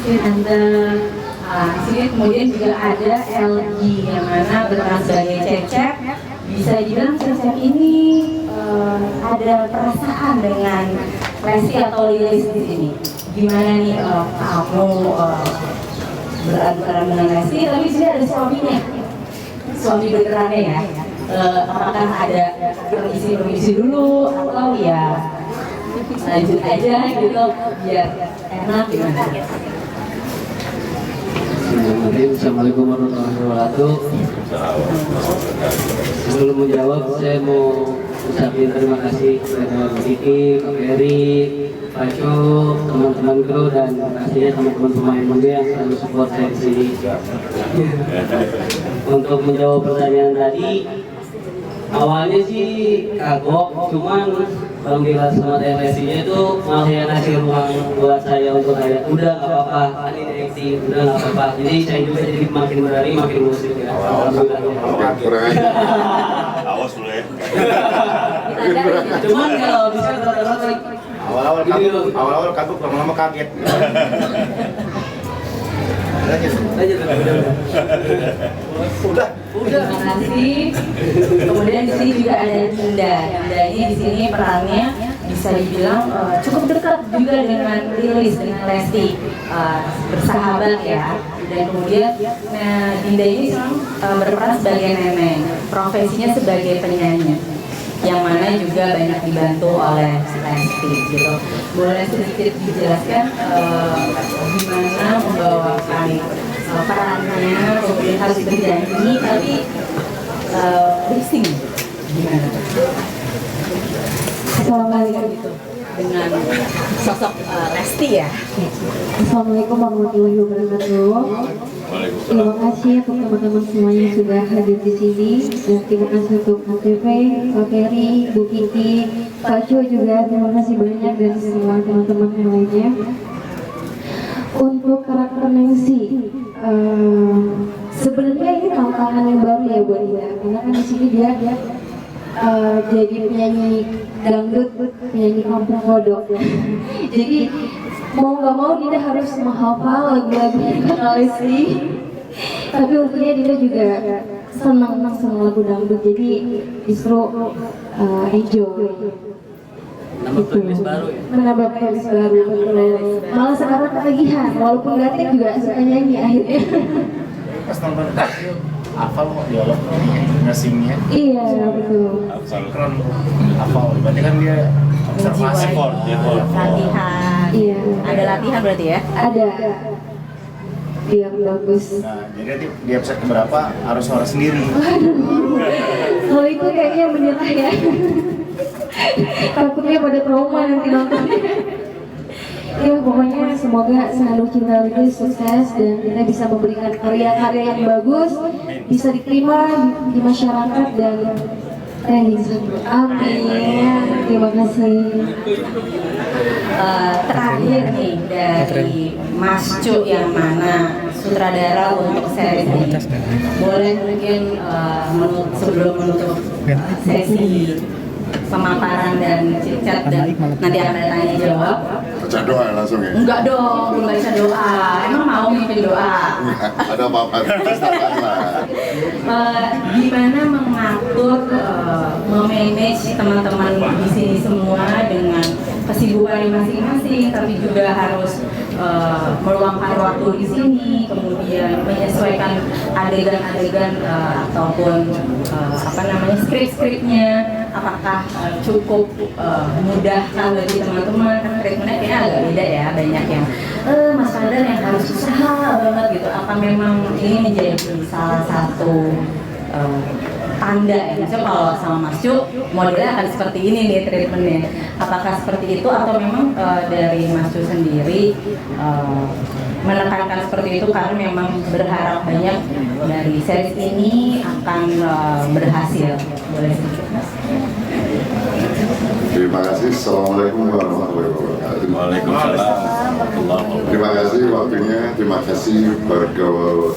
Christine Anda. Di sini kemudian juga ada LG yang mana berperan sebagai Cecep. Bisa dibilang Cecep ini ada perasaan dengan Lesti atau Lilis di sini. Gimana nih kamu beradu-adu dengan Lesti, tapi di sini ada suaminya, suami benerannya ya. Apakah ada permisi dulu atau ya lanjut aja gitu biar enak gimana gitu. Assalamualaikum warahmatullahi wabarakatuh. Sebelum menjawab, saya mau ucapin terima kasih kepada Bu Kiki, Kak Ferry, Pak Cho, teman-teman kru dan pastinya teman-teman pemain muda yang selalu support saya di sini. Untuk menjawab pertanyaan tadi, awalnya sih kagok, cuman panggilan sama TLC-nya itu malah yang ngasih ruang buat saya untuk kayak udah nggak apa-apa, ini direksi, udah nggak apa-apa. Jadi saya juga jadi makin berani, makin musik ya. Awas dulu ya. Cuman kalau bisa rata-rata awal-awal kagok, lama-lama kaget. Udah. Terima kasih. Kemudian di sini juga ada Dinda. Dinda ini di sini perannya bisa dibilang cukup dekat juga dengan Lilis, dengan Lesti, bersahabat ya. Dan kemudian Dinda ini berperan sebagai neneng, profesinya sebagai penyanyi, yang mana juga banyak dibantu oleh Lesti gitu. Boleh sedikit dijelaskan gimana membawakan perannya, kemudian harus bernyanyi tapi lip-sync gimana? Assalamualaikum gitu dengan sosok Lesti ya. Assalamualaikum warahmatullahi wabarakatuh. Terima kasih untuk teman-teman semuanya yang sudah hadir di sini, dan terima kasih untuk ATV, Pak Ferry, Bu Kiki, Pak Cho juga terima kasih banyak, dan semua teman-teman yang lainnya. Untuk karakter Nancy, sebenarnya ini tantangan yang baru ya buat dia, karena kan di sini dia jadi penyanyi dangdut, penyanyi kampung kodok. Jadi mau nggak mau Dinda harus menghafal lagu-lagu Lesti, tapi untungnya Dinda juga senang sama lagu dangdut, jadi justru enjoy. Nambah playlist baru ya? Menambah playlist baru, betul. Malah sekarang ketagihan, walaupun Gatek juga suka nyanyi akhirnya. Pas nonton hafal kok dialog ngasingnya. Iya, betul. Keren, hafal. Berarti kan dia observasi kok. Latihan. Iya. Ada latihan berarti ya? Ada. Biar bagus. Nah, jadi di episode keberapa harus suara sendiri. Kalau itu kayaknya menyerah ya. Takutnya pada trauma nanti nonton. Ya pokoknya semoga selalu cinta Lilis sukses dan kita bisa memberikan karya-karya yang bagus, bisa diterima di masyarakat dan amin. Terima kasih. Terakhir nih dari Mas Cu yang mana sutradara untuk series ini. Boleh mungkin sebelum menutup sesi pemaparan dan cicat dan nanti akan ada tanya jawab. Baca doa langsung ya? Enggak dong, belum baca doa. Emang mau mimpin doa? Ada apa-apa? Gimana mengatur, memanage teman-teman di sini semua dengan kesibukan masing-masing, tapi juga harus meluangkan waktu di sini, kemudian menyesuaikan adegan-adegan ataupun skrip-skripnya, apakah cukup mudah kan bagi teman-teman? Kan treatmentnya kayaknya agak beda ya, banyak yang Mas Fadlan yang harus usaha banget gitu. Apa memang ini menjadi salah satu tanda ya, misalnya kalau sama Mas Cu modelnya akan seperti ini nih treatmentnya, apakah seperti itu atau memang dari Mas Cu sendiri menekankan seperti itu karena memang berharap banyak dari series ini akan berhasil? Boleh sedikit Mas? Terima kasih. Assalamualaikum warahmatullahi wabarakatuh. Waalaikumsalam. Terima kasih waktunya. Terima kasih Bergaul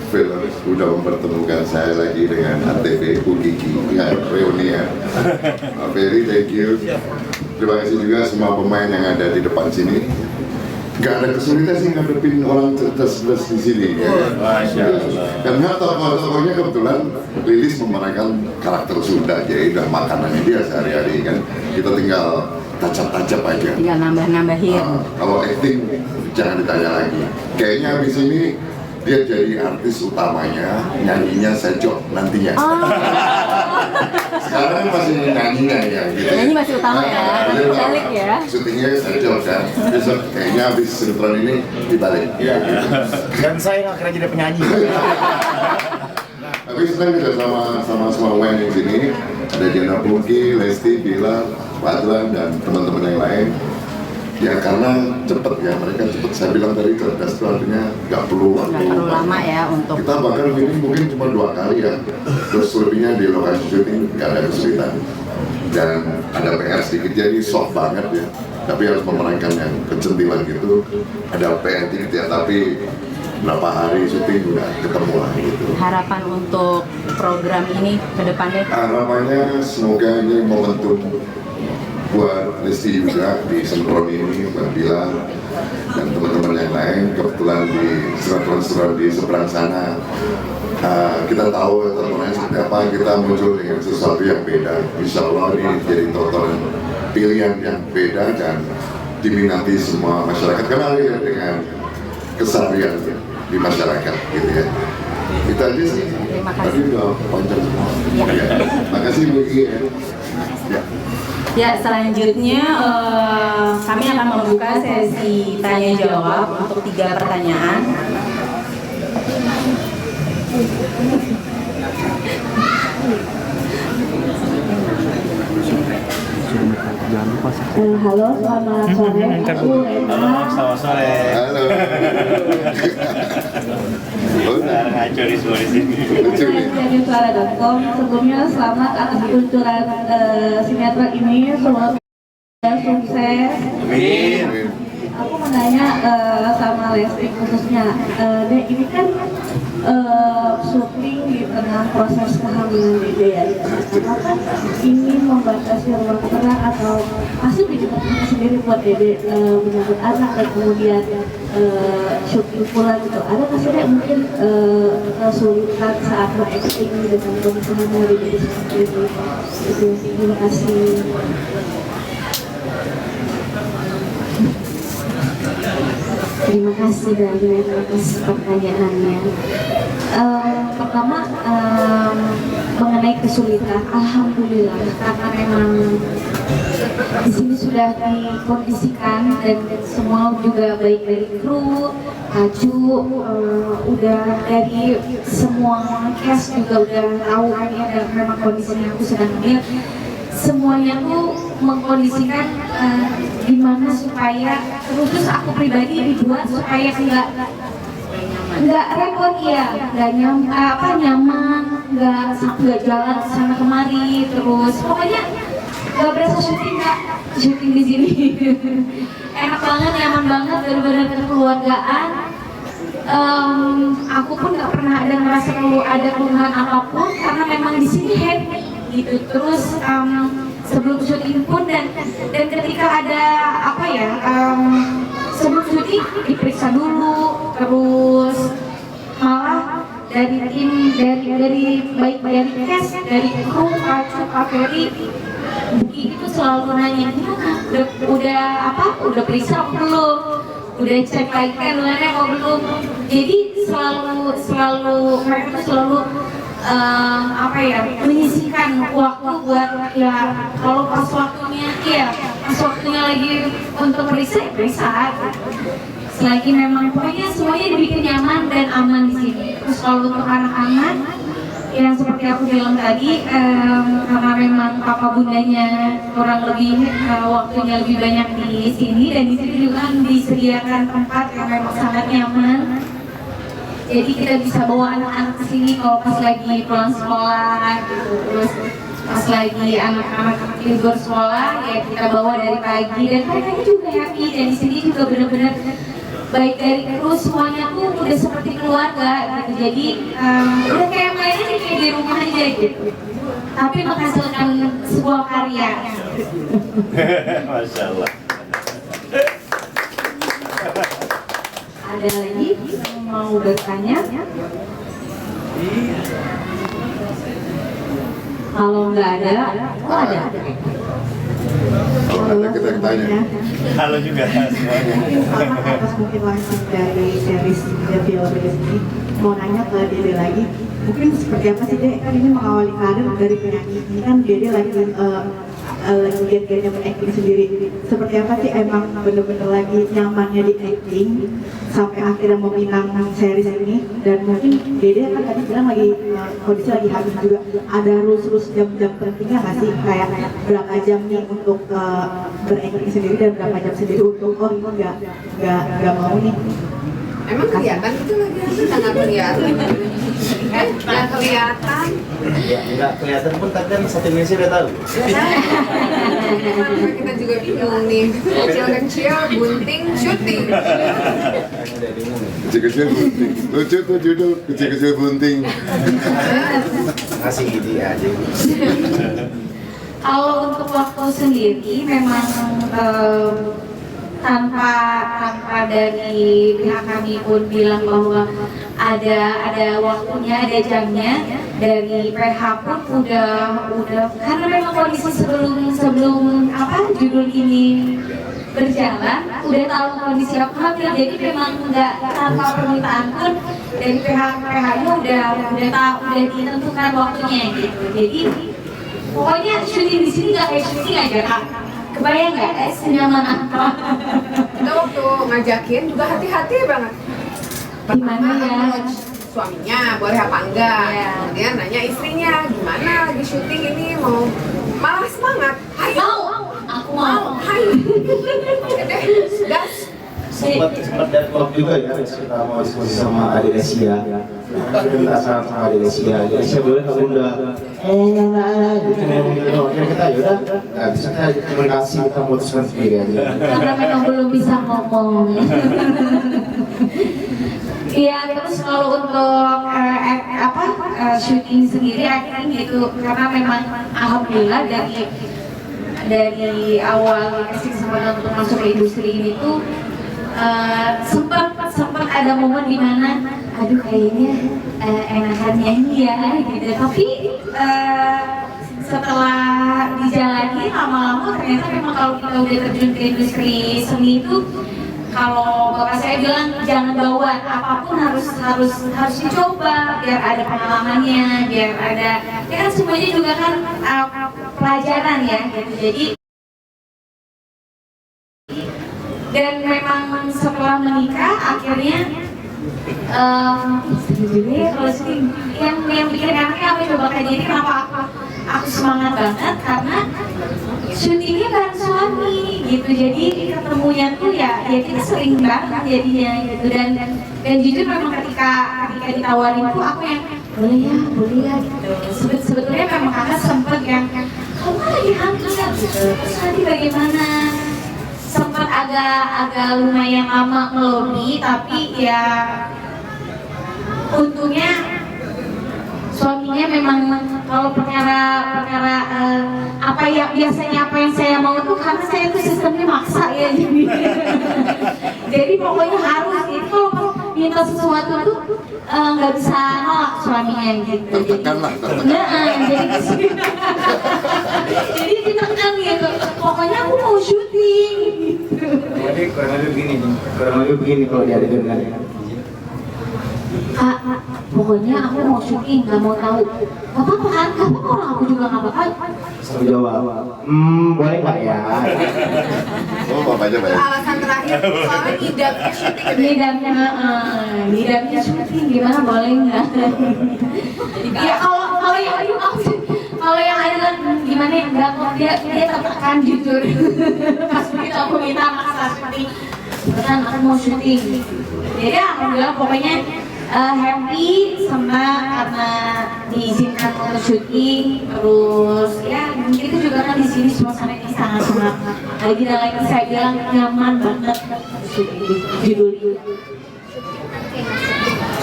Film sudah mempertemukan saya lagi dengan ATV Bu Kiki ya, reuni ya. Pak Ferry, thank you. Terima kasih juga semua pemain yang ada di depan sini. nggak ada kesulitan sih ngadepin orang cerdas-cerdas di sini. Ya. Masya Allah. Karena tokoh-tokohnya kebetulan Lilis memerankan karakter Sunda, jadi udah makanannya dia sehari-hari kan. Kita tinggal tajam-tajam aja. Tinggal nambah-nambahin. Kalau acting jangan ditanya lagi. Kayaknya habis ini dia jadi artis utamanya, nyanyinya Sejok nantinya. Sekarang masih nyanyinya ya. Gitu. Nyanyi masih utama ya, Dia balik ya. Syutingnya Sejok kan. Besok kayaknya habis sinetron ini dibalik. Iya. Dan saya nggak kira jadi penyanyi. Tapi senang juga sama semua pemain di sini. Ada Diana Pungki, Lesti, Bila, Fadlan dan teman-teman yang lain. Ya karena cepet ya, mereka cepet. Saya bilang tadi cerdas itu artinya nggak perlu waktu. Nggak terlalu lama ya untuk Kita bahkan ini mungkin cuma 2 kali ya. Terus lebihnya di lokasi syuting nggak ada kesulitan. Dan ada PR sedikit, jadi soft banget ya. Tapi harus memerankan yang kecentilan gitu. Ada PR dikit ya, tapi berapa hari syuting udah ketemu lah gitu. harapan untuk program ini ke depannya. Harapannya semoga ini momentum buat Lesti juga di Sentron ini, buat Bila dan teman-teman yang lain. Kebetulan di sinetron di seberang sana kita tahu tontonannya seperti apa, kita muncul dengan sesuatu yang beda. Insya Allah ini jadi tontonan pilihan yang beda dan diminati semua masyarakat, karena ya dengan keseharian di masyarakat gitu ya. Itu aja sih. Terima kasih. Tadi udah panjang semua. Ya. Ya. Makasih Bu Iki. Ya. Ya, selanjutnya kami akan membuka sesi tanya jawab untuk 3 pertanyaan. Halo, selamat sore. Aku Halo, Lena. selamat sore. Halo. Udah. Ngaco di semua di sini. Lucu nih. Dari suara.com. Sebelumnya selamat atas peluncuran sinetron ini. Semoga sukses. Amin. Amin. Aku mau nanya sama Lesti khususnya, Dek, ini kan syuting di tengah proses kehamilan Dede ya. Apakah ini membatasi ruang gerak atau pasti diciptakan sendiri buat Dede menyambut anak dan kemudian syuting pula gitu? Ada nggak sih Dek mungkin kesulitan saat berakting dengan kondisi hamil Dede seperti itu? Itu terima kasih. Terima kasih dari atas pertanyaannya. Pertama mengenai kesulitan, alhamdulillah karena memang di sini sudah dikondisikan dan semua juga baik dari kru, Kaju, udah dari semua cast juga udah tahu kan ya, dan memang kondisinya aku sedang hamil. Semuanya tuh mengkondisikan gimana supaya terus aku pribadi dibuat supaya nggak repot ya, nggak nyaman, nggak jalan sana kemari, terus pokoknya nggak berasa syuting di sini. Enak banget, nyaman banget, benar-benar kekeluargaan. Aku pun nggak pernah ada ngerasa ada keluhan apapun karena memang di sini happy gitu. Terus sebelum syuting pun dan ketika ada apa ya, sebelum syuting diperiksa dulu, terus malah dari tim dari baik dari cast, dari kru, Kak Ferry, Buki itu selalu nanya gimana, udah periksa apa belum, udah cek lagi kandungannya apa belum. Jadi selalu mereka tuh selalu menyisihkan waktu buat ya kalau pas waktunya lagi untuk periksa selagi memang pokoknya semuanya dibikin nyaman dan aman di sini. Terus kalau untuk anak-anak yang seperti aku bilang tadi, karena memang papa bundanya kurang lebih waktunya lebih banyak di sini, dan di sini juga disediakan tempat yang memang sangat nyaman. Jadi kita bisa bawa anak-anak ke sini kalau pas lagi pulang sekolah gitu. Terus pas lagi anak-anak libur sekolah ya kita bawa dari pagi, dan mereka juga happy, dan di sini juga benar-benar baik dari kru semuanya tuh udah seperti keluarga gitu. Jadi udah kayak mainnya kayak di rumah aja gitu. Tapi menghasilkan sebuah karya. Masya Allah. Ada lagi yang mau bertanya? Kalau nggak ada, oh ada. Kalau ada kita tanya. Halo juga semuanya. Atas mungkin langsung dari series The Violet ini mau nanya ke Dede lagi, mungkin seperti apa sih Dede, kan ini mengawali karir dari penyanyi ini kan Dede lagi giat-giatnya acting sendiri, seperti apa sih emang bener-bener lagi nyamannya di acting sampai akhirnya meminang series ini, dan mungkin Dede kan tadi bilang lagi kondisi lagi habis juga, ada rules jam-jam pentingnya nggak sih, kayak berapa jam nih untuk berakting sendiri dan berapa jam sendiri untuk nggak mau nih. Emang kelihatan itu lagi nggak kelihatan? Nggak kelihatan. Ya, nggak kelihatan pun tapi kan satu Indonesia udah tahu. Makanya kita juga bingung nih. Kecil-kecil, bunting, syuting. Kecil-kecil bunting. Lucu tuh judul, kecil-kecil bunting. Ngasih ide aja. Kalau untuk waktu sendiri memang tanpa dari pihak kami pun bilang bahwa ada waktunya, ada jamnya. Dari PH pun udah karena memang kondisi sebelum judul ini berjalan udah tahu kondisi aku hamil, jadi memang nggak tanpa permintaan pun dari PH-nya udah ditentukan waktunya gitu. Jadi pokoknya syuting di sini nggak kayak syuting aja Kak. Kebayang nggak senyaman apa? Kita waktu ngajakin juga hati-hati banget. Gimana ya? Suaminya boleh apa enggak? Iya. Kemudian nanya istrinya gimana lagi syuting ini, mau malah semangat. Ayo. Aku mau. Ayo. Oke deh, gas. Sempat dari klub juga ya, kita mau diskusi sama Adik Lesia. Kita minta saran sama Adik Lesia. Adik Lesia boleh kamu udah gitu ngomong gitu doang. Akhirnya kita yaudah nggak bisa, kita komunikasi, kita memutuskan sendiri aja. Karena memang belum bisa ngomong. Iya, terus kalau untuk syuting sendiri acting gitu, karena memang alhamdulillah dari awal casting kesempatan untuk masuk ke industri ini tuh sempat ada momen dimana aduh kayaknya enakan nyanyi ya gitu, tapi setelah dijalani lama-lama ternyata memang kalau kita udah terjun ke industri seni itu, kalau bapak saya bilang jangan bawaan, apapun harus dicoba biar ada pengalamannya, biar ada ya kan semuanya juga kan pelajaran ya gitu. Jadi dan memang setelah menikah akhirnya sebenarnya kalau sih yang bikin enaknya apa coba kayak gini, kenapa aku semangat banget karena syutingnya bareng suami gitu, jadi ketemunya tuh ya kita sering banget jadinya gitu, dan jujur memang ketika ditawarin tuh aku yang boleh ya gitu. Sebetulnya memang kakak sempet yang kamu kan lagi hamil gitu, terus nanti bagaimana, sempat agak lumayan lama melobi, tapi ya untungnya suaminya memang kalau perkara apa ya biasanya apa yang saya mau tuh, karena saya tuh sistemnya maksa ya, jadi pokoknya harus itu, kalau minta sesuatu tuh nggak bisa nolak suaminya gitu. Jadi ditekan gitu, pokoknya aku mau syuting gitu. Jadi kurang lebih begini kalau dia ada dengan Kak, pokoknya aku mau syuting, nggak mau tahu. Gak apa-apa kan? Gak apa-apa, orang aku juga nggak apa-apa. Satu jawab, boleh nggak ya? Oh, bapaknya banyak. Alasan terakhir soalnya Ngidamnya syuting gimana, boleh nggak? Ya kalau yang ada kan gimana ya, nggak kok, dia tertekan jujur. Pas begitu aku minta maksa seperti kan aku mau syuting. Jadi alhamdulillah pokoknya happy, senang karena diizinkan untuk syuting. Terus ya mungkin itu juga kan di sini suasananya sangat lagi saya bilang nyaman banget syuting di judul ini.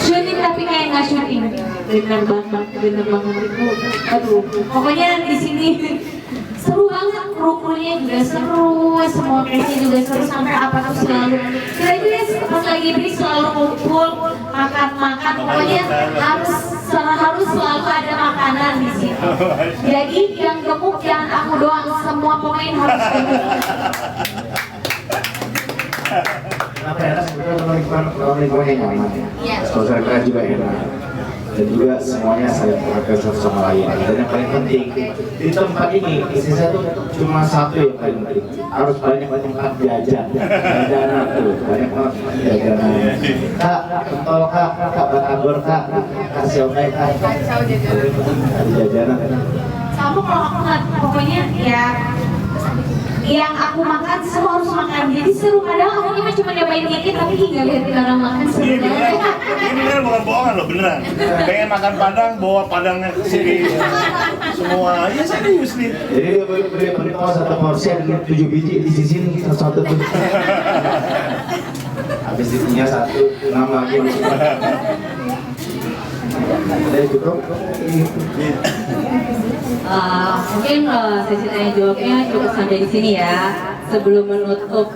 Syuting tapi kayak nggak syuting, bener banget itu. Aduh, pokoknya di sini seru banget, kru-krunya juga seru, semua case-nya juga seru, sampai apa tuh selalu kita itu ya pas lagi break selalu kumpul makan-makan, pokoknya harus selalu ada makanan di situ. Jadi yang gemuk jangan aku doang, semua pemain harus gemuk. Kenapa enak? Sebetulnya lingkungannya nyaman ya. Suasana keras juga enak. Dan juga semuanya saling menghargai satu sama lain. Dan yang paling penting di tempat ini istri saya tuh cuma satu yang paling penting, harus banyak tempat jajan, jajanan tuh banyak banget jajanan. Kak, pentol kak, batagor kak, siomay kak, ada jajanan. Sama kalau aku nggak, pokoknya ya yang aku makan semua harus makan, jadi seru. Padahal aku cuma nyobain dikit, tapi nggak lihat orang makan seru banget. Ini beneran bukan bohongan loh, beneran. Pengen makan padang, bawa padangnya ke sini. Semua, ya serius nih. Jadi dia beli pentol satu porsi ada 7 biji di sisi satu tuh. Habis punya satu nama lagi. Udah cukup. Mungkin sesi tanya jawabnya cukup sampai di sini ya. Sebelum menutup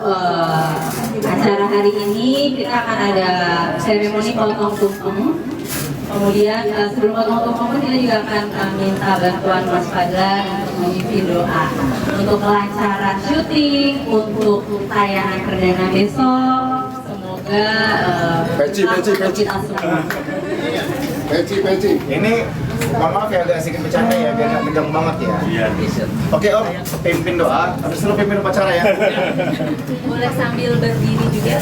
acara hari ini, kita akan ada seremoni potong tumpeng. Kemudian sebelum potong tumpeng kita juga akan minta bantuan Mas Fadlan untuk memimpin doa untuk kelancaran syuting, untuk tayangan perdana besok. Semoga kita semua. Peci. Ini mohon maaf ya agak sedikit bercanda ya, biar nggak tegang banget ya. Iya. Oke Om, pimpin doa, habis itu pimpin upacara ya. Boleh sambil berdiri juga.